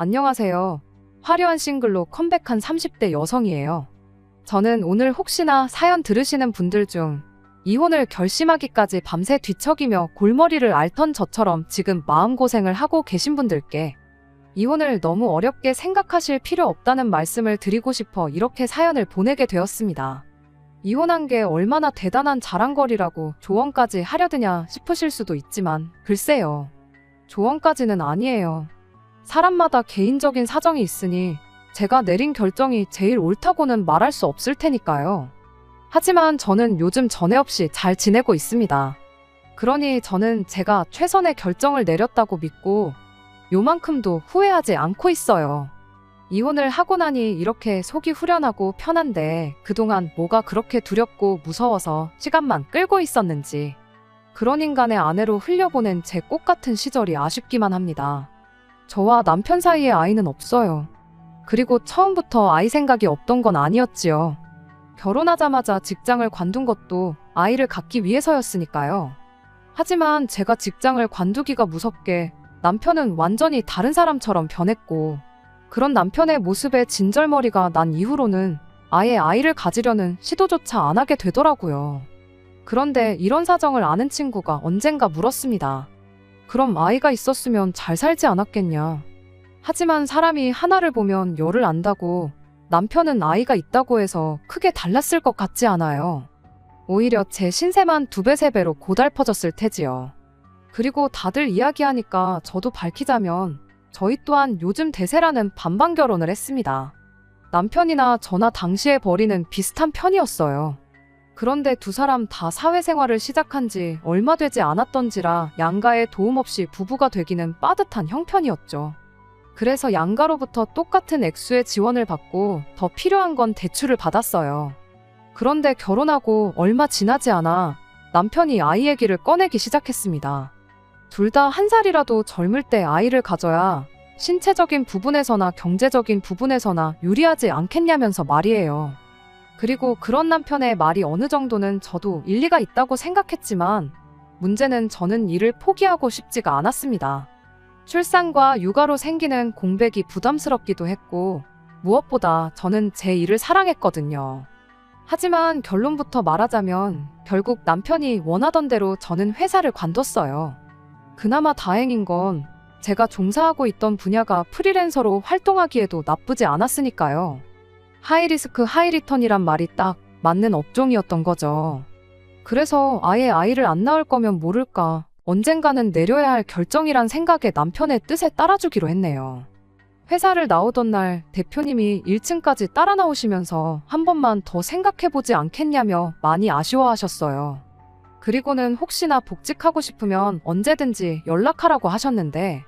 안녕하세요. 화려한 싱글로 컴백한 30대 여성이에요. 저는 오늘 혹시나 사연 들으시는 분들 중 이혼을 결심하기까지 밤새 뒤척이며 골머리를 앓던 저처럼 지금 마음고생을 하고 계신 분들께 이혼을 너무 어렵게 생각하실 필요 없다는 말씀을 드리고 싶어 이렇게 사연을 보내게 되었습니다. 이혼한 게 얼마나 대단한 자랑거리라고 조언까지 하려드냐 싶으실 수도 있지만 글쎄요. 조언까지는 아니에요. 사람마다 개인적인 사정이 있으니 제가 내린 결정이 제일 옳다고는 말할 수 없을 테니까요. 하지만 저는 요즘 전에 없이 잘 지내고 있습니다. 그러니 저는 제가 최선의 결정을 내렸다고 믿고 요만큼도 후회하지 않고 있어요. 이혼을 하고 나니 이렇게 속이 후련하고 편한데 그동안 뭐가 그렇게 두렵고 무서워서 시간만 끌고 있었는지 그런 인간의 아내로 흘려보낸 제 꽃같은 시절이 아쉽기만 합니다. 저와 남편 사이에 아이는 없어요. 그리고 처음부터 아이 생각이 없던 건 아니었지요. 결혼하자마자 직장을 관둔 것도 아이를 갖기 위해서였으니까요. 하지만 제가 직장을 관두기가 무섭게 남편은 완전히 다른 사람처럼 변했고 그런 남편의 모습에 진절머리가 난 이후로는 아예 아이를 가지려는 시도조차 안 하게 되더라고요. 그런데 이런 사정을 아는 친구가 언젠가 물었습니다. 그럼 아이가 있었으면 잘 살지 않았겠냐. 하지만 사람이 하나를 보면 열을 안다고 남편은 아이가 있다고 해서 크게 달랐을 것 같지 않아요. 오히려 제 신세만 2배, 3배로 고달퍼졌을 테지요. 그리고 다들 이야기하니까 저도 밝히자면 저희 또한 요즘 대세라는 반반 결혼을 했습니다. 남편이나 저나 당시의 벌이는 비슷한 편이었어요. 그런데 두 사람 다 사회생활을 시작한 지 얼마 되지 않았던지라 양가의 도움 없이 부부가 되기는 빠듯한 형편이었죠. 그래서 양가로부터 똑같은 액수의 지원을 받고 더 필요한 건 대출을 받았어요. 그런데 결혼하고 얼마 지나지 않아 남편이 아이 얘기를 꺼내기 시작했습니다. 둘 다 1살이라도 젊을 때 아이를 가져야 신체적인 부분에서나 경제적인 부분에서나 유리하지 않겠냐면서 말이에요. 그리고 그런 남편의 말이 어느 정도는 저도 일리가 있다고 생각했지만 문제는 저는 이를 포기하고 싶지가 않았습니다. 출산과 육아로 생기는 공백이 부담스럽기도 했고 무엇보다 저는 제 일을 사랑했거든요. 하지만 결론부터 말하자면 결국 남편이 원하던 대로 저는 회사를 관뒀어요. 그나마 다행인 건 제가 종사하고 있던 분야가 프리랜서로 활동하기에도 나쁘지 않았으니까요. 하이리스크 하이리턴이란 말이 딱 맞는 업종이었던 거죠. 그래서 아예 아이를 안 낳을 거면 모를까 언젠가는 내려야 할 결정이란 생각에 남편의 뜻에 따라주기로 했네요. 회사를 나오던 날 대표님이 1층까지 따라 나오시면서 한 번만 더 생각해보지 않겠냐며 많이 아쉬워하셨어요. 그리고는 혹시나 복직하고 싶으면 언제든지 연락하라고 하셨는데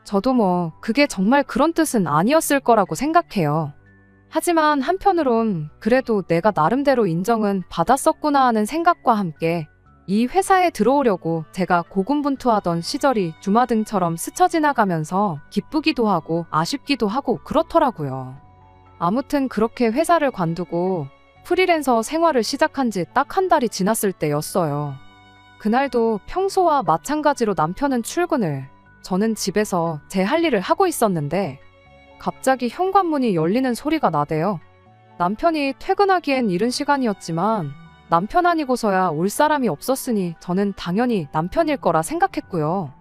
저도 그게 정말 그런 뜻은 아니었을 거라고 생각해요. 하지만 한편으론 그래도 내가 나름대로 인정은 받았었구나 하는 생각과 함께 이 회사에 들어오려고 제가 고군분투하던 시절이 주마등처럼 스쳐 지나가면서 기쁘기도 하고 아쉽기도 하고 그렇더라고요. 아무튼 그렇게 회사를 관두고 프리랜서 생활을 시작한 지 딱 1달이 지났을 때였어요. 그날도 평소와 마찬가지로 남편은 출근을, 저는 집에서 제 할 일을 하고 있었는데 갑자기 현관문이 열리는 소리가 나대요. 남편이 퇴근하기엔 이른 시간이었지만 남편 아니고서야 올 사람이 없었으니 저는 당연히 남편일 거라 생각했고요.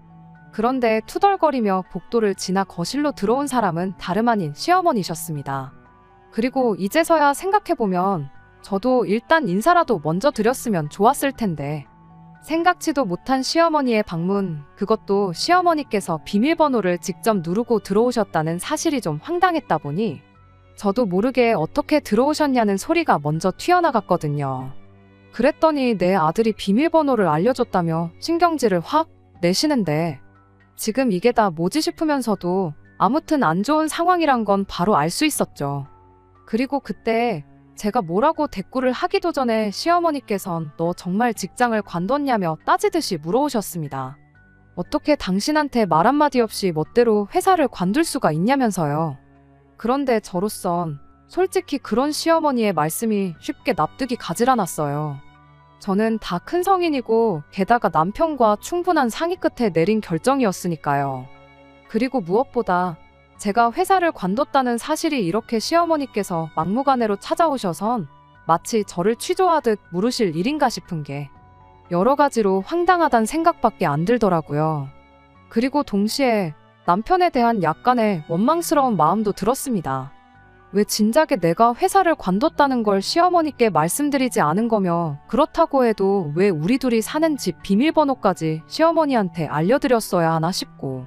그런데 투덜거리며 복도를 지나 거실로 들어온 사람은 다름 아닌 시어머니셨습니다. 그리고 이제서야 생각해보면 저도 일단 인사라도 먼저 드렸으면 좋았을 텐데 생각지도 못한 시어머니의 방문, 그것도 시어머니께서 비밀번호를 직접 누르고 들어오셨다는 사실이 좀 황당했다 보니 저도 모르게 어떻게 들어오셨냐는 소리가 먼저 튀어나갔거든요. 그랬더니 내 아들이 비밀번호를 알려줬다며 신경질을 확 내시는데 지금 이게 다 뭐지 싶으면서도 아무튼 안 좋은 상황이란 건 바로 알 수 있었죠. 그리고 그때 제가 뭐라고 대꾸를 하기도 전에 시어머니께선 너 정말 직장을 관뒀냐며 따지듯이 물어오셨습니다. 어떻게 당신한테 말 한마디 없이 멋대로 회사를 관둘 수가 있냐면서요. 그런데 저로선 솔직히 그런 시어머니의 말씀이 쉽게 납득이 가질 않았어요. 저는 다 큰 성인이고 게다가 남편과 충분한 상의 끝에 내린 결정이었으니까요. 그리고 무엇보다 제가 회사를 관뒀다는 사실이 이렇게 시어머니께서 막무가내로 찾아오셔선 마치 저를 취조하듯 물으실 일인가 싶은 게 여러 가지로 황당하단 생각밖에 안 들더라고요. 그리고 동시에 남편에 대한 약간의 원망스러운 마음도 들었습니다. 왜 진작에 내가 회사를 관뒀다는 걸 시어머니께 말씀드리지 않은 거며, 그렇다고 해도 왜 우리 둘이 사는 집 비밀번호까지 시어머니한테 알려드렸어야 하나 싶고,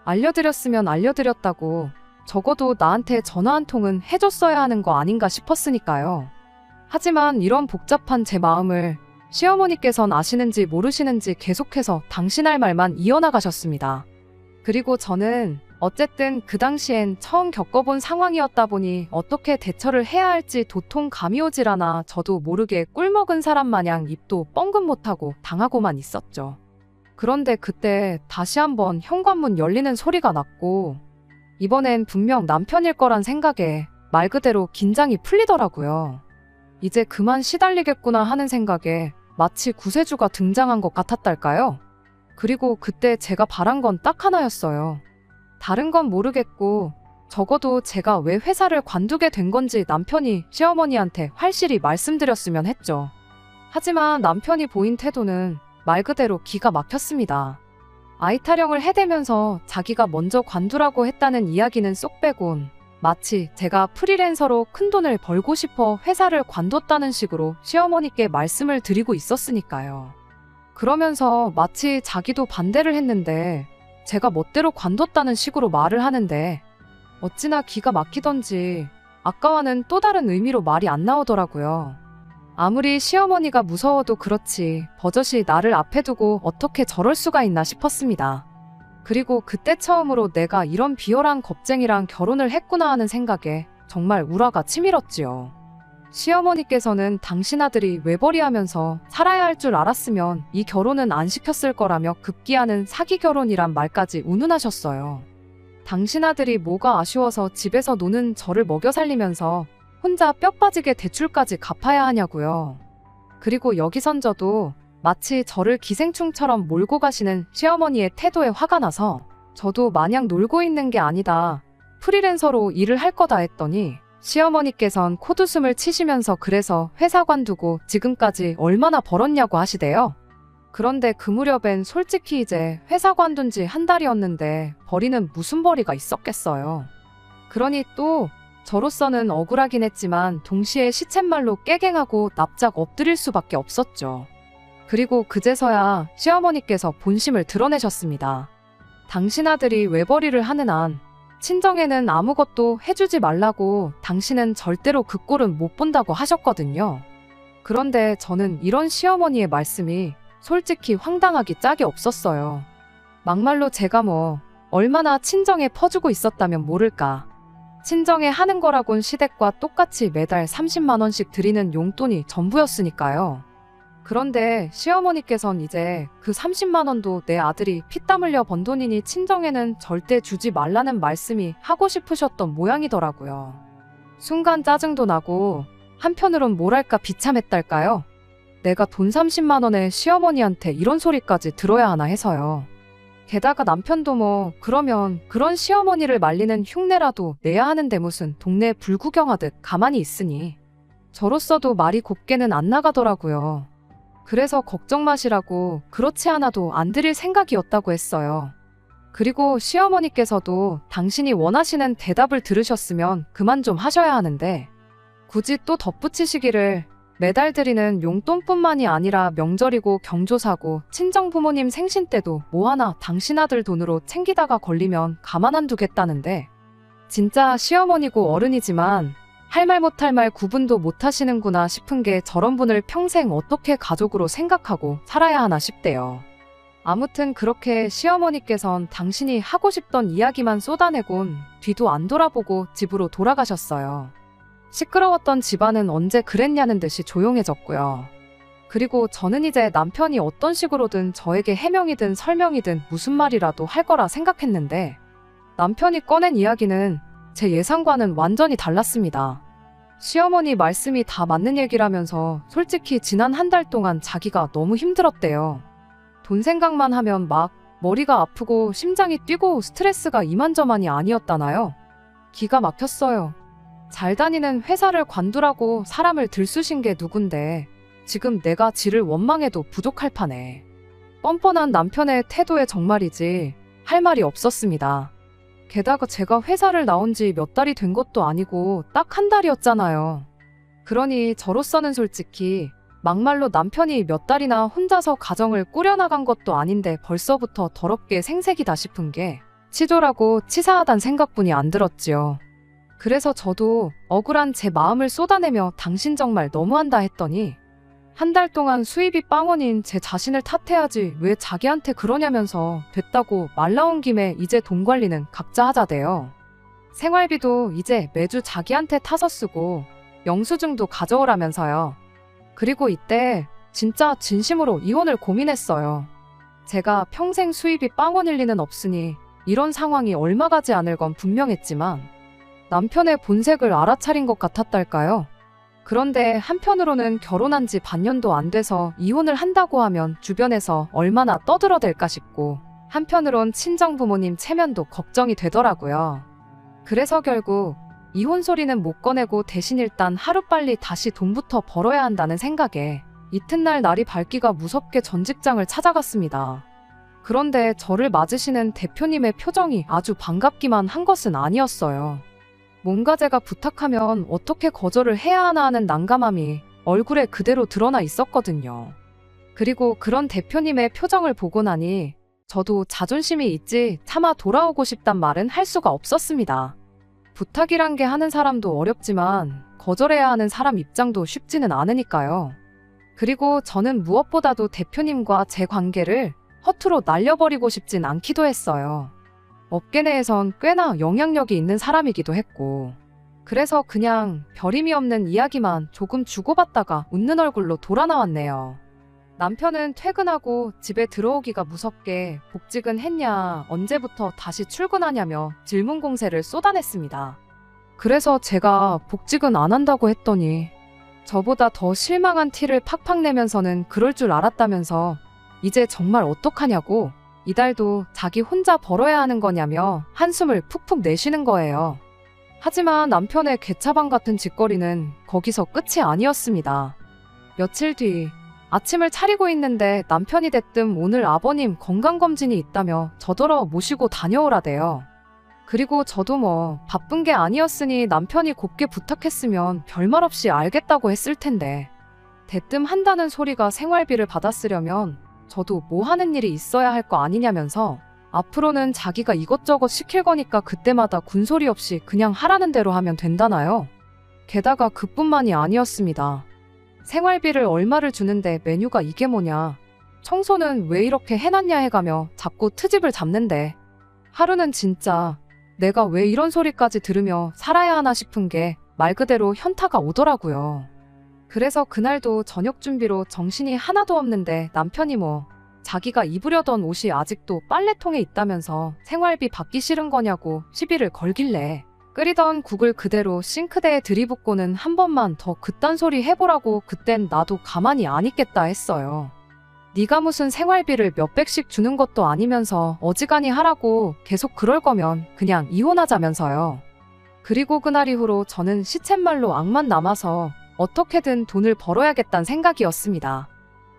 알려드렸으면 알려드렸다고 적어도 나한테 전화 한 통은 해줬어야 하는 거 아닌가 싶었으니까요. 하지만 이런 복잡한 제 마음을 시어머니께선 아시는지 모르시는지 계속해서 당신 할 말만 이어나가셨습니다. 그리고 저는 어쨌든 그 당시엔 처음 겪어본 상황이었다 보니 어떻게 대처를 해야 할지 도통 감이 오질 않아 저도 모르게 꿀먹은 사람 마냥 입도 뻥긋 못하고 당하고만 있었죠. 그런데 그때 다시 한번 현관문 열리는 소리가 났고, 이번엔 분명 남편일 거란 생각에 말 그대로 긴장이 풀리더라고요. 이제 그만 시달리겠구나 하는 생각에 마치 구세주가 등장한 것 같았달까요? 그리고 그때 제가 바란 건 딱 하나였어요. 다른 건 모르겠고 적어도 제가 왜 회사를 관두게 된 건지 남편이 시어머니한테 확실히 말씀드렸으면 했죠. 하지만 남편이 보인 태도는 말 그대로 기가 막혔습니다. 아이 타령을 해대면서 자기가 먼저 관두라고 했다는 이야기는 쏙 빼곤 마치 제가 프리랜서로 큰돈을 벌고 싶어 회사를 관뒀다는 식으로 시어머니께 말씀을 드리고 있었으니까요. 그러면서 마치 자기도 반대를 했는데 제가 멋대로 관뒀다는 식으로 말을 하는데 어찌나 기가 막히던지 아까와는 또 다른 의미로 말이 안 나오더라고요. 아무리 시어머니가 무서워도 그렇지 버젓이 나를 앞에 두고 어떻게 저럴 수가 있나 싶었습니다. 그리고 그때 처음으로 내가 이런 비열한 겁쟁이랑 결혼을 했구나 하는 생각에 정말 우라가 치밀었지요. 시어머니께서는 당신 아들이 외벌이하면서 살아야 할 줄 알았으면 이 결혼은 안 시켰을 거라며 급기야는 사기 결혼이란 말까지 운운하셨어요. 당신 아들이 뭐가 아쉬워서 집에서 노는 저를 먹여 살리면서 혼자 뼈 빠지게 대출까지 갚아야 하냐고요. 그리고 여기선 저도 마치 저를 기생충처럼 몰고 가시는 시어머니의 태도에 화가 나서 저도 마냥 놀고 있는 게 아니다. 프리랜서로 일을 할 거다 했더니 시어머니께선 콧웃음을 치시면서 그래서 회사 관두고 지금까지 얼마나 벌었냐고 하시대요. 그런데 그 무렵엔 솔직히 이제 회사 관둔 지 한 달이었는데 벌이는 무슨 벌이가 있었겠어요. 그러니 또 저로서는 억울하긴 했지만 동시에 시쳇말로 깨갱하고 납작 엎드릴 수밖에 없었죠. 그리고 그제서야 시어머니께서 본심을 드러내셨습니다. 당신 아들이 외벌이를 하는 한 친정에는 아무것도 해주지 말라고 당신은 절대로 그 꼴은 못 본다고 하셨거든요. 그런데 저는 이런 시어머니의 말씀이 솔직히 황당하기 짝이 없었어요. 막말로 제가 뭐 얼마나 친정에 퍼주고 있었다면 모를까. 친정에 하는 거라곤 시댁과 똑같이 매달 30만 원씩 드리는 용돈이 전부였으니까요. 그런데 시어머니께선 이제 그 30만 원도 내 아들이 피땀 흘려 번 돈이니 친정에는 절대 주지 말라는 말씀이 하고 싶으셨던 모양이더라고요. 순간 짜증도 나고 한편으론 뭐랄까 비참했달까요? 내가 돈 30만 원에 시어머니한테 이런 소리까지 들어야 하나 해서요. 게다가 남편도 뭐 그러면 그런 시어머니를 말리는 흉내라도 내야 하는데 무슨 동네 불구경하듯 가만히 있으니 저로서도 말이 곱게는 안 나가더라고요. 그래서 걱정 마시라고 그렇지 않아도 안 드릴 생각이었다고 했어요. 그리고 시어머니께서도 당신이 원하시는 대답을 들으셨으면 그만 좀 하셔야 하는데 굳이 또 덧붙이시기를 매달 드리는 용돈뿐만이 아니라 명절이고 경조사고 친정 부모님 생신 때도 뭐 하나 당신 아들 돈으로 챙기다가 걸리면 가만 안 두겠다는데 진짜 시어머니고 어른이지만 할 말 못할 말 구분도 못 하시는구나 싶은 게 저런 분을 평생 어떻게 가족으로 생각하고 살아야 하나 싶대요. 아무튼 그렇게 시어머니께선 당신이 하고 싶던 이야기만 쏟아내곤 뒤도 안 돌아보고 집으로 돌아가셨어요. 시끄러웠던 집안은 언제 그랬냐는 듯이 조용해졌고요. 그리고 저는 이제 남편이 어떤 식으로든 저에게 해명이든 설명이든 무슨 말이라도 할 거라 생각했는데 남편이 꺼낸 이야기는 제 예상과는 완전히 달랐습니다. 시어머니 말씀이 다 맞는 얘기라면서 솔직히 지난 한 달 동안 자기가 너무 힘들었대요. 돈 생각만 하면 막 머리가 아프고 심장이 뛰고 스트레스가 이만저만이 아니었다나요? 기가 막혔어요. 잘 다니는 회사를 관두라고 사람을 들쑤신 게 누군데 지금 내가 지를 원망해도 부족할 판에. 뻔뻔한 남편의 태도에 정말이지 할 말이 없었습니다. 게다가 제가 회사를 나온 지 몇 달이 된 것도 아니고 딱 한 달이었잖아요. 그러니 저로서는 솔직히 막말로 남편이 몇 달이나 혼자서 가정을 꾸려나간 것도 아닌데 벌써부터 더럽게 생색이다 싶은 게 치졸하고 치사하단 생각뿐이 안 들었지요. 그래서 저도 억울한 제 마음을 쏟아내며 당신 정말 너무한다 했더니 한 달 동안 수입이 빵원인 제 자신을 탓해야지 왜 자기한테 그러냐면서 됐다고 말 나온 김에 이제 돈 관리는 각자 하자대요. 생활비도 이제 매주 자기한테 타서 쓰고 영수증도 가져오라면서요. 그리고 이때 진짜 진심으로 이혼을 고민했어요. 제가 평생 수입이 빵원일 리는 없으니 이런 상황이 얼마 가지 않을 건 분명했지만 남편의 본색을 알아차린 것 같았달까요? 그런데 한편으로는 결혼한 지 반년도 안 돼서 이혼을 한다고 하면 주변에서 얼마나 떠들어댈까 싶고 한편으론 친정부모님 체면도 걱정이 되더라고요. 그래서 결국 이혼 소리는 못 꺼내고 대신 일단 하루빨리 다시 돈부터 벌어야 한다는 생각에 이튿날 날이 밝기가 무섭게 전 직장을 찾아갔습니다. 그런데 저를 맞으시는 대표님의 표정이 아주 반갑기만 한 것은 아니었어요. 뭔가 제가 부탁하면 어떻게 거절을 해야 하나 하는 난감함이 얼굴에 그대로 드러나 있었거든요. 그리고 그런 대표님의 표정을 보고 나니 저도 자존심이 있지 차마 돌아오고 싶단 말은 할 수가 없었습니다. 부탁이란 게 하는 사람도 어렵지만 거절해야 하는 사람 입장도 쉽지는 않으니까요. 그리고 저는 무엇보다도 대표님과 제 관계를 허투루 날려버리고 싶진 않기도 했어요. 업계 내에선 꽤나 영향력이 있는 사람이기도 했고 그래서 그냥 별 의미 없는 이야기만 조금 주고받다가 웃는 얼굴로 돌아 나왔네요. 남편은 퇴근하고 집에 들어오기가 무섭게 복직은 했냐, 언제부터 다시 출근하냐며 질문 공세를 쏟아냈습니다. 그래서 제가 복직은 안 한다고 했더니 저보다 더 실망한 티를 팍팍 내면서는 그럴 줄 알았다면서 이제 정말 어떡하냐고 이달도 자기 혼자 벌어야 하는 거냐며 한숨을 푹푹 내쉬는 거예요. 하지만 남편의 개차반 같은 짓거리는 거기서 끝이 아니었습니다. 며칠 뒤 아침을 차리고 있는데 남편이 대뜸 오늘 아버님 건강검진이 있다며 저더러 모시고 다녀오라대요. 그리고 저도 뭐 바쁜 게 아니었으니 남편이 곱게 부탁했으면 별말 없이 알겠다고 했을 텐데 대뜸 한다는 소리가 생활비를 받아쓰려면 저도 뭐 하는 일이 있어야 할 거 아니냐면서 앞으로는 자기가 이것저것 시킬 거니까 그때마다 군소리 없이 그냥 하라는 대로 하면 된다나요? 게다가 그뿐만이 아니었습니다. 생활비를 얼마를 주는데 메뉴가 이게 뭐냐, 청소는 왜 이렇게 해놨냐 해가며 자꾸 트집을 잡는데 하루는 진짜 내가 왜 이런 소리까지 들으며 살아야 하나 싶은 게 말 그대로 현타가 오더라고요. 그래서 그날도 저녁 준비로 정신이 하나도 없는데 남편이 뭐 자기가 입으려던 옷이 아직도 빨래통에 있다면서 생활비 받기 싫은 거냐고 시비를 걸길래 끓이던 국을 그대로 싱크대에 들이붓고는 한 번만 더 그딴 소리 해보라고 그땐 나도 가만히 안 있겠다 했어요. 네가 무슨 생활비를 몇백씩 주는 것도 아니면서 어지간히 하라고 계속 그럴 거면 그냥 이혼하자면서요. 그리고 그날 이후로 저는 시쳇말로 악만 남아서 어떻게든 돈을 벌어야겠다는 생각이었습니다.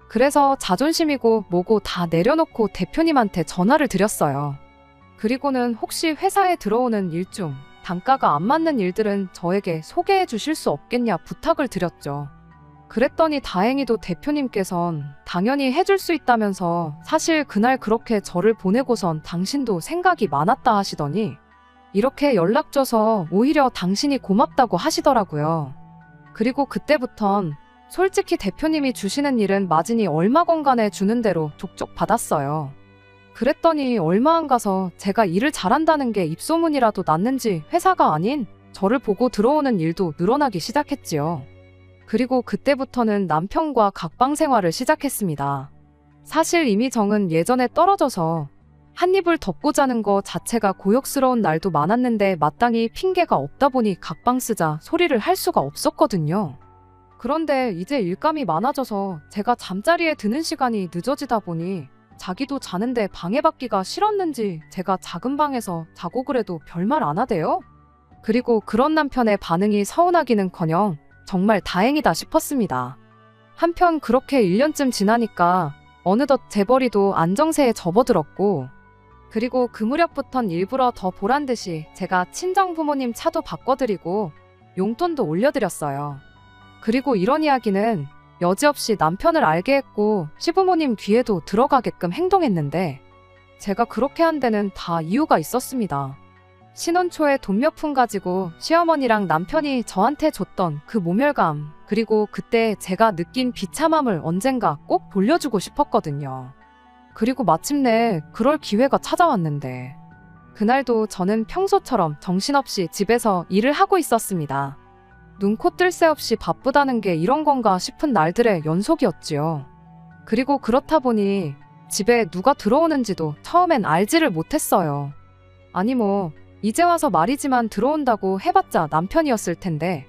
그래서 자존심이고 뭐고 다 내려놓고 대표님한테 전화를 드렸어요. 그리고는 혹시 회사에 들어오는 일 중 단가가 안 맞는 일들은 저에게 소개해 주실 수 없겠냐 부탁을 드렸죠. 그랬더니 다행히도 대표님께선 당연히 해줄 수 있다면서 사실 그날 그렇게 저를 보내고선 당신도 생각이 많았다 하시더니 이렇게 연락 줘서 오히려 당신이 고맙다고 하시더라고요. 그리고 그때부턴 솔직히 대표님이 주시는 일은 마진이 얼마건 간에 주는 대로 족족 받았어요. 그랬더니 얼마 안 가서 제가 일을 잘한다는 게 입소문이라도 났는지 회사가 아닌 저를 보고 들어오는 일도 늘어나기 시작했지요. 그리고 그때부터는 남편과 각방 생활을 시작했습니다. 사실 이미 정은 예전에 떨어져서 한 입을 덮고 자는 거 자체가 고역스러운 날도 많았는데 마땅히 핑계가 없다 보니 각방 쓰자 소리를 할 수가 없었거든요. 그런데 이제 일감이 많아져서 제가 잠자리에 드는 시간이 늦어지다 보니 자기도 자는데 방해받기가 싫었는지 제가 작은 방에서 자고 그래도 별말 안 하대요. 그리고 그런 남편의 반응이 서운하기는커녕 정말 다행이다 싶었습니다. 한편 그렇게 1년쯤 지나니까 어느덧 재벌이도 안정세에 접어들었고, 그리고 그 무렵부턴 일부러 더 보란듯이 제가 친정부모님 차도 바꿔드리고 용돈도 올려드렸어요. 그리고 이런 이야기는 여지없이 남편을 알게 했고 시부모님 귀에도 들어가게끔 행동했는데, 제가 그렇게 한 데는 다 이유가 있었습니다. 신혼 초에 돈 몇 푼 가지고 시어머니랑 남편이 저한테 줬던 그 모멸감, 그리고 그때 제가 느낀 비참함을 언젠가 꼭 돌려주고 싶었거든요. 그리고 마침내 그럴 기회가 찾아왔는데, 그날도 저는 평소처럼 정신없이 집에서 일을 하고 있었습니다. 눈코 뜰 새 없이 바쁘다는 게 이런 건가 싶은 날들의 연속이었지요. 그리고 그렇다 보니 집에 누가 들어오는지도 처음엔 알지를 못했어요. 아니 이제 와서 말이지만 들어온다고 해봤자 남편이었을 텐데,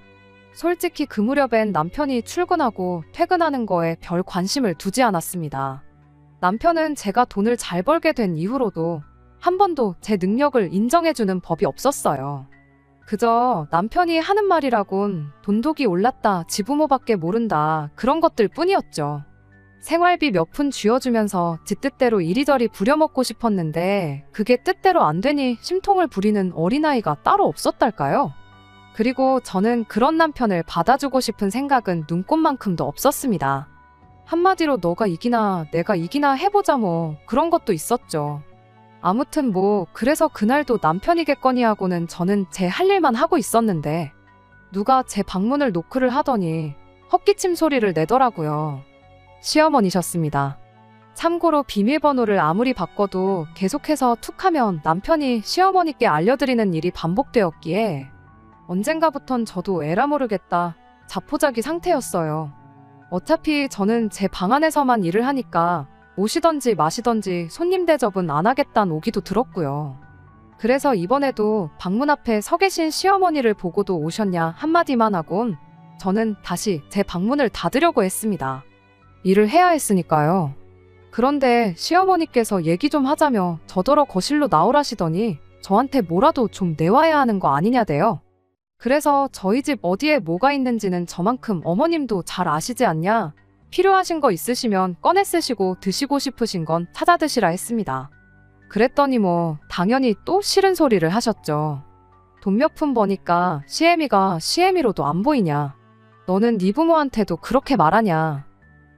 솔직히 그 무렵엔 남편이 출근하고 퇴근하는 거에 별 관심을 두지 않았습니다. 남편은 제가 돈을 잘 벌게 된 이후로도 한 번도 제 능력을 인정해주는 법이 없었어요. 그저 남편이 하는 말이라곤 돈독이 올랐다, 지부모밖에 모른다, 그런 것들 뿐이었죠. 생활비 몇 푼 쥐어주면서 지 뜻대로 이리저리 부려먹고 싶었는데 그게 뜻대로 안 되니 심통을 부리는 어린아이가 따로 없었달까요? 그리고 저는 그런 남편을 받아주고 싶은 생각은 눈꼽만큼도 없었습니다. 한마디로 너가 이기나 내가 이기나 해보자 그런 것도 있었죠. 아무튼 그래서 그날도 남편이겠거니 하고는 저는 제 할 일만 하고 있었는데, 누가 제 방문을 노크를 하더니 헛기침 소리를 내더라고요. 시어머니셨습니다. 참고로 비밀번호를 아무리 바꿔도 계속해서 툭하면 남편이 시어머니께 알려드리는 일이 반복되었기에 언젠가부턴 저도 에라 모르겠다 자포자기 상태였어요. 어차피 저는 제 방 안에서만 일을 하니까 오시던지 마시던지 손님 대접은 안 하겠다는 오기도 들었고요. 그래서 이번에도 방문 앞에 서 계신 시어머니를 보고도 오셨냐 한마디만 하곤 저는 다시 제 방문을 닫으려고 했습니다. 일을 해야 했으니까요. 그런데 시어머니께서 얘기 좀 하자며 저더러 거실로 나오라시더니 저한테 뭐라도 좀 내와야 하는 거 아니냐대요. 그래서 저희 집 어디에 뭐가 있는지는 저만큼 어머님도 잘 아시지 않냐? 필요하신 거 있으시면 꺼내 쓰시고 드시고 싶으신 건 찾아 드시라 했습니다. 그랬더니 당연히 또 싫은 소리를 하셨죠. 돈 몇 푼 버니까 시애미가 시애미로도 안 보이냐? 너는 네 부모한테도 그렇게 말하냐?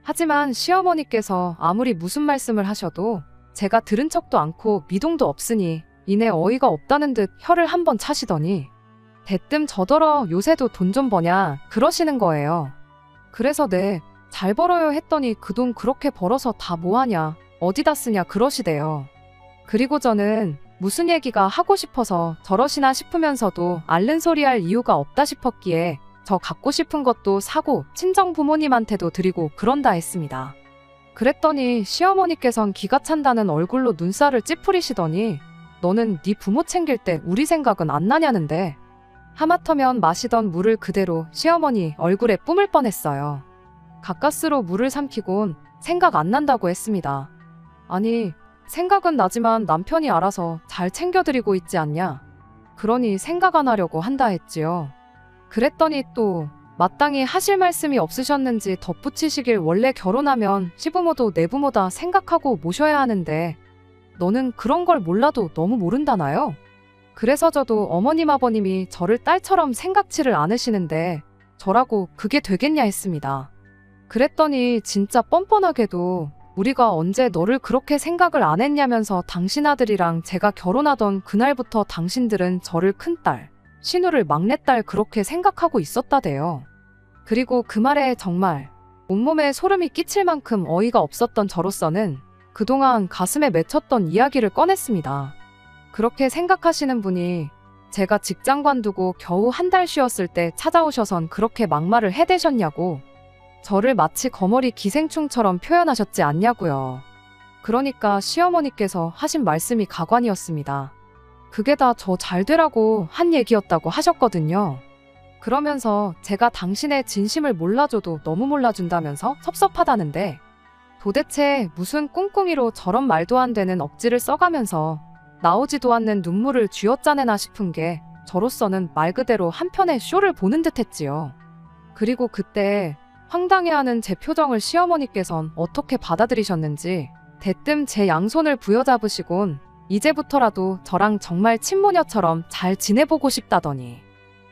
하지만 시어머니께서 아무리 무슨 말씀을 하셔도 제가 들은 척도 않고 미동도 없으니 이내 어이가 없다는 듯 혀를 한번 차시더니 대뜸 저더러 요새도 돈 좀 버냐 그러시는 거예요. 그래서 네, 잘 벌어요 했더니 그 돈 그렇게 벌어서 다 뭐하냐, 어디다 쓰냐 그러시대요. 그리고 저는 무슨 얘기가 하고 싶어서 저러시나 싶으면서도 앓는 소리 할 이유가 없다 싶었기에 저 갖고 싶은 것도 사고 친정 부모님한테도 드리고 그런다 했습니다. 그랬더니 시어머니께선 기가 찬다는 얼굴로 눈살을 찌푸리시더니 너는 네 부모 챙길 때 우리 생각은 안 나냐는데, 하마터면 마시던 물을 그대로 시어머니 얼굴에 뿜을 뻔했어요. 가까스로 물을 삼키곤 생각 안 난다고 했습니다. 아니, 생각은 나지만 남편이 알아서 잘 챙겨드리고 있지 않냐? 그러니 생각 안 하려고 한다 했지요. 그랬더니 또 마땅히 하실 말씀이 없으셨는지 덧붙이시길 원래 결혼하면 시부모도 내 부모다 생각하고 모셔야 하는데 너는 그런 걸 몰라도 너무 모른다나요? 그래서 저도 어머님 아버님이 저를 딸처럼 생각지를 않으시는데 저라고 그게 되겠냐 했습니다. 그랬더니 진짜 뻔뻔하게도 우리가 언제 너를 그렇게 생각을 안 했냐면서 당신 아들이랑 제가 결혼하던 그날부터 당신들은 저를 큰딸, 신우를 막내딸 그렇게 생각하고 있었다대요. 그리고 그 말에 정말 온몸에 소름이 끼칠 만큼 어이가 없었던 저로서는 그동안 가슴에 맺혔던 이야기를 꺼냈습니다. 그렇게 생각하시는 분이 제가 직장 관두고 겨우 한 달 쉬었을 때 찾아오셔선 그렇게 막말을 해대셨냐고, 저를 마치 거머리 기생충처럼 표현하셨지 않냐고요. 그러니까 시어머니께서 하신 말씀이 가관이었습니다. 그게 다 저 잘 되라고 한 얘기였다고 하셨거든요. 그러면서 제가 당신의 진심을 몰라줘도 너무 몰라준다면서 섭섭하다는데 도대체 무슨 꿍꿍이로 저런 말도 안 되는 억지를 써가면서 나오지도 않는 눈물을 쥐어짜내나 싶은 게 저로서는 말 그대로 한편의 쇼를 보는 듯 했지요. 그리고 그때 황당해하는 제 표정을 시어머니께선 어떻게 받아들이셨는지 대뜸 제 양손을 부여잡으시곤 이제부터라도 저랑 정말 친모녀처럼 잘 지내보고 싶다더니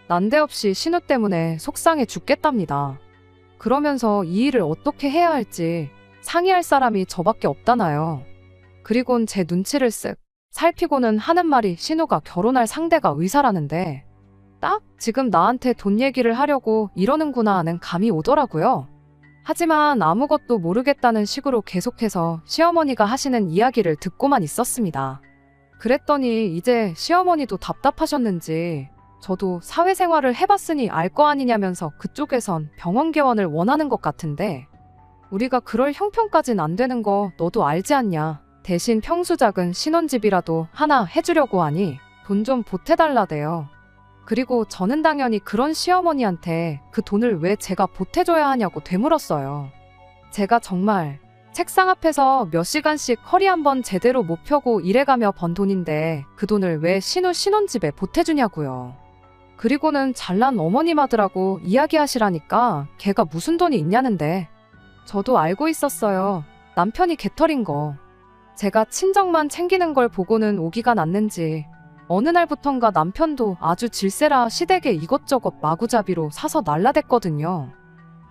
난데없이 신우 때문에 속상해 죽겠답니다. 그러면서 이 일을 어떻게 해야 할지 상의할 사람이 저밖에 없다나요. 그리곤 제 눈치를 쓱 살피고는 하는 말이 신우가 결혼할 상대가 의사라는데 딱 지금 나한테 돈 얘기를 하려고 이러는구나 하는 감이 오더라고요. 하지만 아무것도 모르겠다는 식으로 계속해서 시어머니가 하시는 이야기를 듣고만 있었습니다. 그랬더니 이제 시어머니도 답답하셨는지 저도 사회생활을 해봤으니 알 거 아니냐면서 그쪽에선 병원 개원을 원하는 것 같은데 우리가 그럴 형편까진 안 되는 거 너도 알지 않냐. 대신 평수 작은 신혼집이라도 하나 해주려고 하니 돈 좀 보태달라대요. 그리고 저는 당연히 그런 시어머니한테 그 돈을 왜 제가 보태줘야 하냐고 되물었어요. 제가 정말 책상 앞에서 몇 시간씩 허리 한번 제대로 못 펴고 일해가며 번 돈인데 그 돈을 왜 신우 신혼집에 보태주냐고요. 그리고는 잘난 어머님 아들하고 이야기하시라니까 걔가 무슨 돈이 있냐는데 저도 알고 있었어요. 남편이 개털인 거. 제가 친정만 챙기는 걸 보고는 오기가 났는지 어느 날부턴가 남편도 아주 질세라 시댁에 이것저것 마구잡이로 사서 날라댔거든요.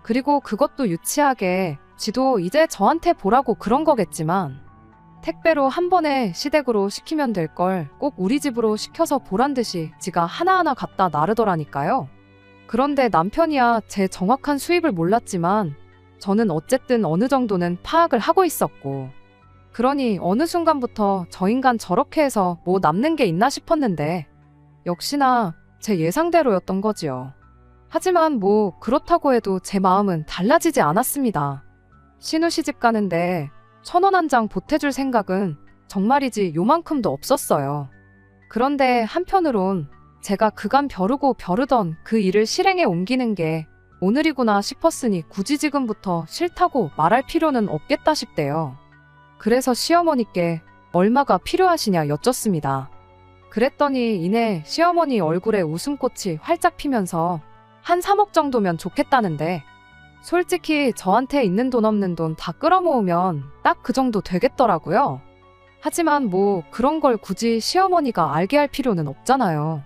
그리고 그것도 유치하게 지도 이제 저한테 보라고 그런 거겠지만 택배로 한 번에 시댁으로 시키면 될 걸 꼭 우리 집으로 시켜서 보란 듯이 지가 하나하나 갖다 나르더라니까요. 그런데 남편이야 제 정확한 수입을 몰랐지만 저는 어쨌든 어느 정도는 파악을 하고 있었고 그러니 어느 순간부터 저 인간 저렇게 해서 뭐 남는 게 있나 싶었는데 역시나 제 예상대로였던 거지요. 하지만 뭐 그렇다고 해도 제 마음은 달라지지 않았습니다. 신우 시집 가는데 1,000원 한 장 보태줄 생각은 정말이지 요만큼도 없었어요. 그런데 한편으론 제가 그간 벼르고 벼르던 그 일을 실행에 옮기는 게 오늘이구나 싶었으니 굳이 지금부터 싫다고 말할 필요는 없겠다 싶대요. 그래서 시어머니께 얼마가 필요하시냐 여쭙습니다. 그랬더니 이내 시어머니 얼굴에 웃음꽃이 활짝 피면서 한 3억 정도면 좋겠다는데 솔직히 저한테 있는 돈 없는 돈 다 끌어모으면 딱 그 정도 되겠더라고요. 하지만 뭐 그런 걸 굳이 시어머니가 알게 할 필요는 없잖아요.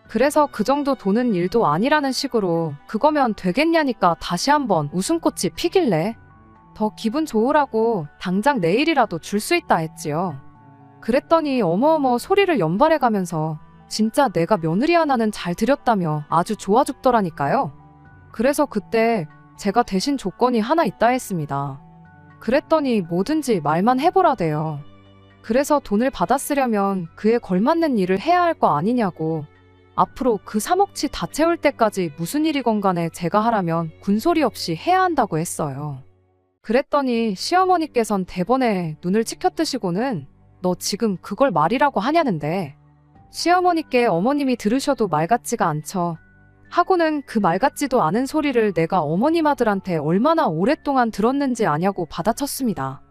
그래서 그 정도 돈은 일도 아니라는 식으로 그거면 되겠냐니까 다시 한번 웃음꽃이 피길래 더 기분 좋으라고 당장 내일이라도 줄 수 있다 했지요. 그랬더니 어머어머 소리를 연발해가면서 진짜 내가 며느리 하나는 잘 들였다며 아주 좋아 죽더라니까요. 그래서 그때 제가 대신 조건이 하나 있다 했습니다. 그랬더니 뭐든지 말만 해보라대요. 그래서 돈을 받아 쓰려면 그에 걸맞는 일을 해야 할 거 아니냐고. 앞으로 그 3억치 다 채울 때까지 무슨 일이건 간에 제가 하라면 군소리 없이 해야 한다고 했어요. 그랬더니 시어머니께선 대번에 눈을 치켜뜨시고는 너 지금 그걸 말이라고 하냐는데 시어머니께 어머님이 들으셔도 말 같지가 않죠. 하고는 그 말 같지도 않은 소리를 내가 어머님 아들한테 얼마나 오랫동안 들었는지 아냐고 받아쳤습니다.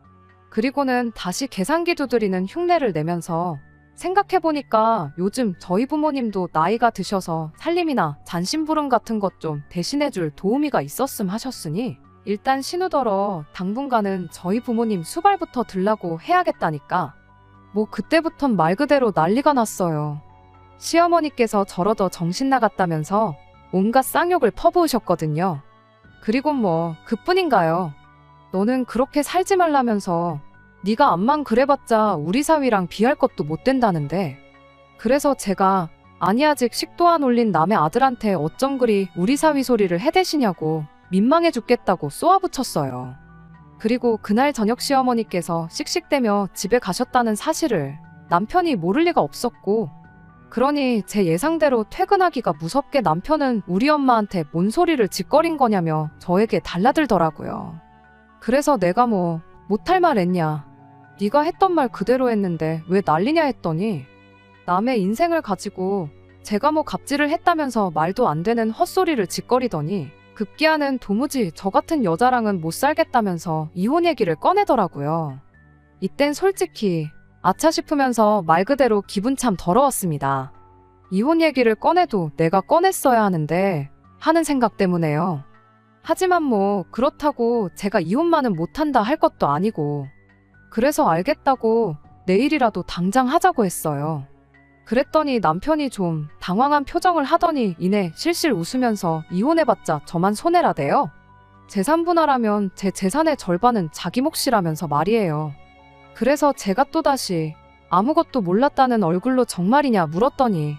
그리고는 다시 계산기 두드리는 흉내를 내면서 생각해보니까 요즘 저희 부모님도 나이가 드셔서 살림이나 잔심부름 같은 것 좀 대신해줄 도우미가 있었음 하셨으니 일단 신우더러 당분간은 저희 부모님 수발부터 들라고 해야겠다니까. 뭐 그때부턴 말 그대로 난리가 났어요. 시어머니께서 저러더 정신 나갔다면서 온갖 쌍욕을 퍼부으셨거든요. 그리고 뭐 그뿐인가요? 너는 그렇게 살지 말라면서 네가 암만 그래봤자 우리 사위랑 비할 것도 못 된다는데 그래서 제가 아니 아직 식도 안 올린 남의 아들한테 어쩜 그리 우리 사위 소리를 해대시냐고 민망해 죽겠다고 쏘아붙였어요. 그리고 그날 저녁 시어머니께서 씩씩대며 집에 가셨다는 사실을 남편이 모를 리가 없었고 그러니 제 예상대로 퇴근하기가 무섭게 남편은 우리 엄마한테 뭔 소리를 짓거린 거냐며 저에게 달라들더라고요. 그래서 내가 뭐 못할 말 했냐. 네가 했던 말 그대로 했는데 왜 난리냐 했더니 남의 인생을 가지고 제가 뭐 갑질을 했다면서 말도 안 되는 헛소리를 짓거리더니 급기야는 도무지 저 같은 여자랑은 못 살겠다면서 이혼 얘기를 꺼내더라고요. 이땐 솔직히 아차 싶으면서 말 그대로 기분 참 더러웠습니다. 이혼 얘기를 꺼내도 내가 꺼냈어야 하는데 하는 생각 때문에요. 하지만 뭐 그렇다고 제가 이혼만은 못한다 할 것도 아니고, 그래서 알겠다고 내일이라도 당장 하자고 했어요. 그랬더니 남편이 좀 당황한 표정을 하더니 이내 실실 웃으면서 이혼해봤자 저만 손해라대요. 재산 분할하면 제 재산의 절반은 자기 몫이라면서 말이에요. 그래서 제가 또다시 아무것도 몰랐다는 얼굴로 정말이냐 물었더니,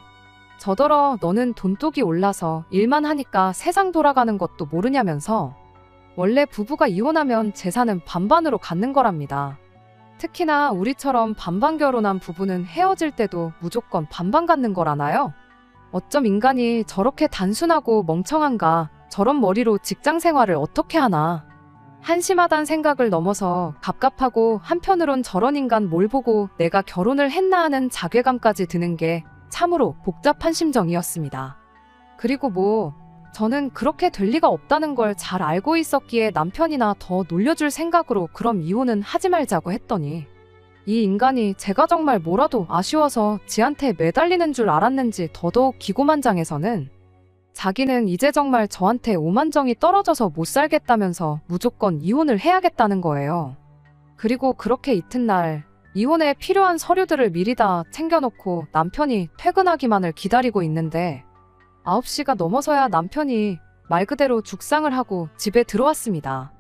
저더러 너는 돈독이 올라서 일만 하니까 세상 돌아가는 것도 모르냐면서 원래 부부가 이혼하면 재산은 반반으로 갖는 거랍니다. 특히나 우리처럼 반반 결혼한 부부는 헤어질 때도 무조건 반반 갖는 거라나요? 어쩜 인간이 저렇게 단순하고 멍청한가, 저런 머리로 직장 생활을 어떻게 하나. 한심하단 생각을 넘어서 갑갑하고, 한편으론 저런 인간 뭘 보고 내가 결혼을 했나 하는 자괴감까지 드는 게 참으로 복잡한 심정이었습니다. 그리고 뭐 저는 그렇게 될 리가 없다는 걸 잘 알고 있었기에 남편이나 더 놀려줄 생각으로 그럼 이혼은 하지 말자고 했더니, 이 인간이 제가 정말 뭐라도 아쉬워서 지한테 매달리는 줄 알았는지 더더욱 기고만장해서는 자기는 이제 정말 저한테 오만정이 떨어져서 못 살겠다면서 무조건 이혼을 해야겠다는 거예요. 그리고 그렇게 이튿날 이혼에 필요한 서류들을 미리 다 챙겨놓고 남편이 퇴근하기만을 기다리고 있는데 9시가 넘어서야 남편이 말 그대로 죽상을 하고 집에 들어왔습니다.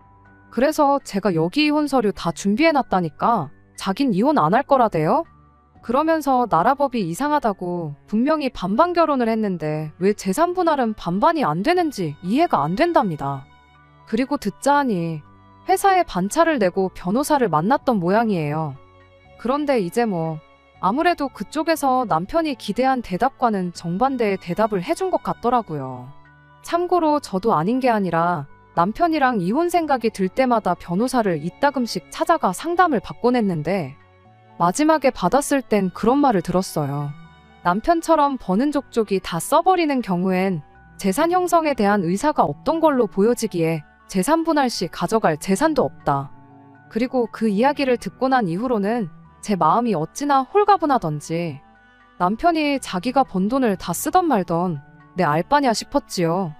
그래서 제가 여기 이혼 서류 다 준비해놨다니까 자긴 이혼 안 할 거라대요? 그러면서 나라법이 이상하다고, 분명히 반반 결혼을 했는데 왜 재산 분할은 반반이 안 되는지 이해가 안 된답니다. 그리고 듣자 하니 회사에 반차를 내고 변호사를 만났던 모양이에요. 그런데 이제 뭐 아무래도 그쪽에서 남편이 기대한 대답과는 정반대의 대답을 해준 것 같더라고요. 참고로 저도 아닌 게 아니라 남편이랑 이혼 생각이 들 때마다 변호사를 이따금씩 찾아가 상담을 받곤 했는데 마지막에 받았을 땐 그런 말을 들었어요. 남편처럼 버는 족족이 다 써버리는 경우엔 재산 형성에 대한 의사가 없던 걸로 보여지기에 재산 분할 시 가져갈 재산도 없다. 그리고 그 이야기를 듣고 난 이후로는 제 마음이 어찌나 홀가분하던지 남편이 자기가 번 돈을 다 쓰던 말던 내 알바냐 싶었지요.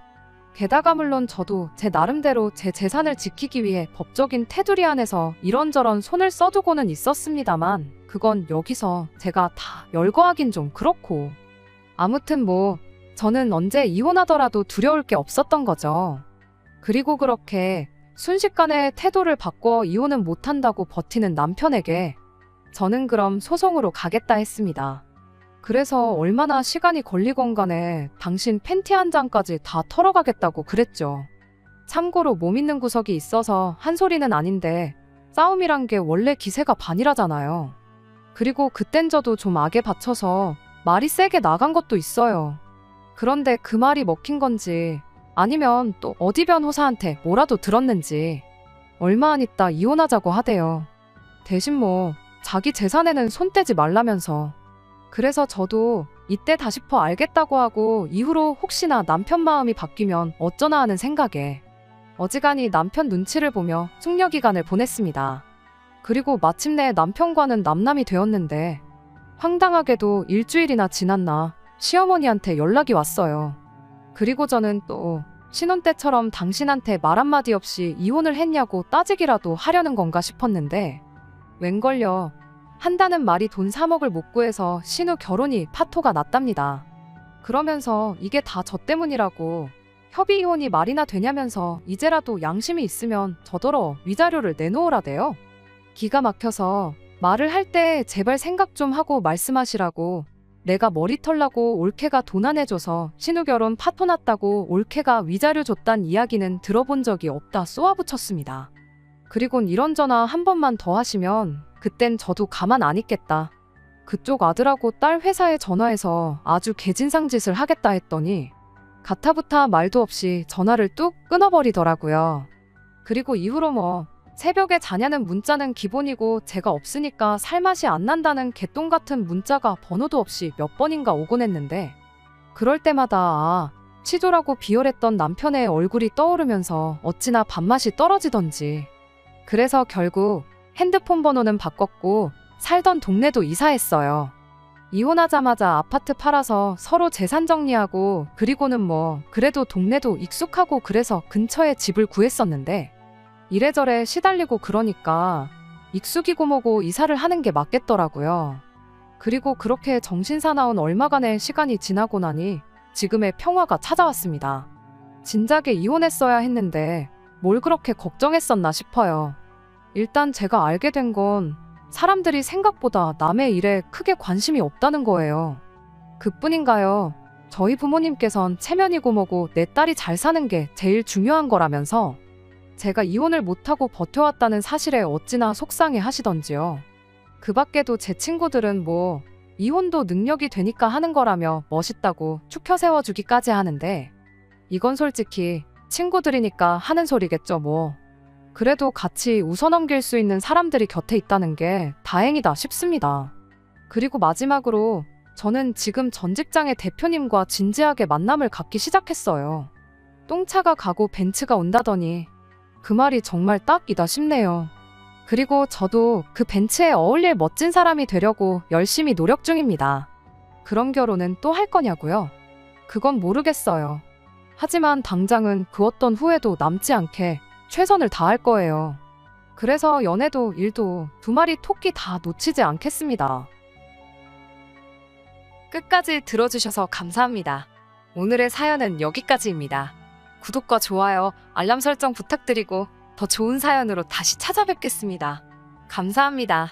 게다가 물론 저도 제 나름대로 제 재산을 지키기 위해 법적인 테두리 안에서 이런저런 손을 써두고는 있었습니다만 그건 여기서 제가 다 열거하긴 좀 그렇고, 아무튼 뭐 저는 언제 이혼하더라도 두려울 게 없었던 거죠. 그리고 그렇게 순식간에 태도를 바꿔 이혼은 못한다고 버티는 남편에게 저는 그럼 소송으로 가겠다 했습니다. 그래서 얼마나 시간이 걸리건 간에 당신 팬티 한 장까지 다 털어가겠다고 그랬죠. 참고로 몸 있는 구석이 있어서 한 소리는 아닌데 싸움이란 게 원래 기세가 반이라잖아요. 그리고 그땐 저도 좀 악에 받쳐서 말이 세게 나간 것도 있어요. 그런데 그 말이 먹힌 건지 아니면 또 어디 변호사한테 뭐라도 들었는지 얼마 안 있다 이혼하자고 하대요. 대신 뭐 자기 재산에는 손 떼지 말라면서. 그래서 저도 이때다 싶어 알겠다고 하고 이후로 혹시나 남편 마음이 바뀌면 어쩌나 하는 생각에 어지간히 남편 눈치를 보며 숙려기간을 보냈습니다. 그리고 마침내 남편과는 남남이 되었는데 황당하게도 일주일이나 지났나 시어머니한테 연락이 왔어요. 그리고 저는 또 신혼 때처럼 당신한테 말 한마디 없이 이혼을 했냐고 따지기라도 하려는 건가 싶었는데 웬걸요. 한다는 말이 돈 3억을 못 구해서 신우 결혼이 파토가 났답니다. 그러면서 이게 다 저 때문이라고, 협의 이혼이 말이나 되냐면서 이제라도 양심이 있으면 저더러 위자료를 내놓으라대요. 기가 막혀서 말을 할 때 제발 생각 좀 하고 말씀하시라고, 내가 머리털 나고 올케가 돈 안 해줘서 신우 결혼 파토 났다고 올케가 위자료 줬단 이야기는 들어본 적이 없다 쏘아붙였습니다. 그리곤 이런 전화 한 번만 더 하시면 그땐 저도 가만 안 있겠다. 그쪽 아들하고 딸 회사에 전화해서 아주 개진상 짓을 하겠다 했더니 가타부타 말도 없이 전화를 뚝 끊어버리더라고요. 그리고 이후로 뭐 새벽에 자냐는 문자는 기본이고 제가 없으니까 살맛이 안 난다는 개똥 같은 문자가 번호도 없이 몇 번인가 오곤 했는데 그럴 때마다 치졸하고 비열했던 남편의 얼굴이 떠오르면서 어찌나 밥맛이 떨어지던지. 그래서 결국 핸드폰 번호는 바꿨고 살던 동네도 이사했어요. 이혼하자마자 아파트 팔아서 서로 재산 정리하고, 그리고는 뭐 그래도 동네도 익숙하고 그래서 근처에 집을 구했었는데, 이래저래 시달리고 그러니까 익숙이고 뭐고 이사를 하는 게 맞겠더라고요. 그리고 그렇게 정신사나운 얼마간의 시간이 지나고 나니 지금의 평화가 찾아왔습니다. 진작에 이혼했어야 했는데 뭘 그렇게 걱정했었나 싶어요. 일단 제가 알게 된 건 사람들이 생각보다 남의 일에 크게 관심이 없다는 거예요. 그뿐인가요? 저희 부모님께선 체면이고 뭐고 내 딸이 잘 사는 게 제일 중요한 거라면서 제가 이혼을 못하고 버텨왔다는 사실에 어찌나 속상해 하시던지요. 그 밖에도 제 친구들은 뭐 이혼도 능력이 되니까 하는 거라며 멋있다고 축혀 세워주기까지 하는데, 이건 솔직히 친구들이니까 하는 소리겠죠 뭐. 그래도 같이 웃어넘길 수 있는 사람들이 곁에 있다는 게 다행이다 싶습니다. 그리고 마지막으로 저는 지금 전 직장의 대표님과 진지하게 만남을 갖기 시작했어요. 똥차가 가고 벤츠가 온다더니 그 말이 정말 딱이다 싶네요. 그리고 저도 그 벤츠에 어울릴 멋진 사람이 되려고 열심히 노력 중입니다. 그런 결혼은 또 할 거냐고요? 그건 모르겠어요. 하지만 당장은 그 어떤 후회도 남지 않게 최선을 다할 거예요. 그래서 연애도 일도 두 마리 토끼 다 놓치지 않겠습니다. 끝까지 들어주셔서 감사합니다. 오늘의 사연은 여기까지입니다. 구독과 좋아요, 알람 설정 부탁드리고 더 좋은 사연으로 다시 찾아뵙겠습니다. 감사합니다.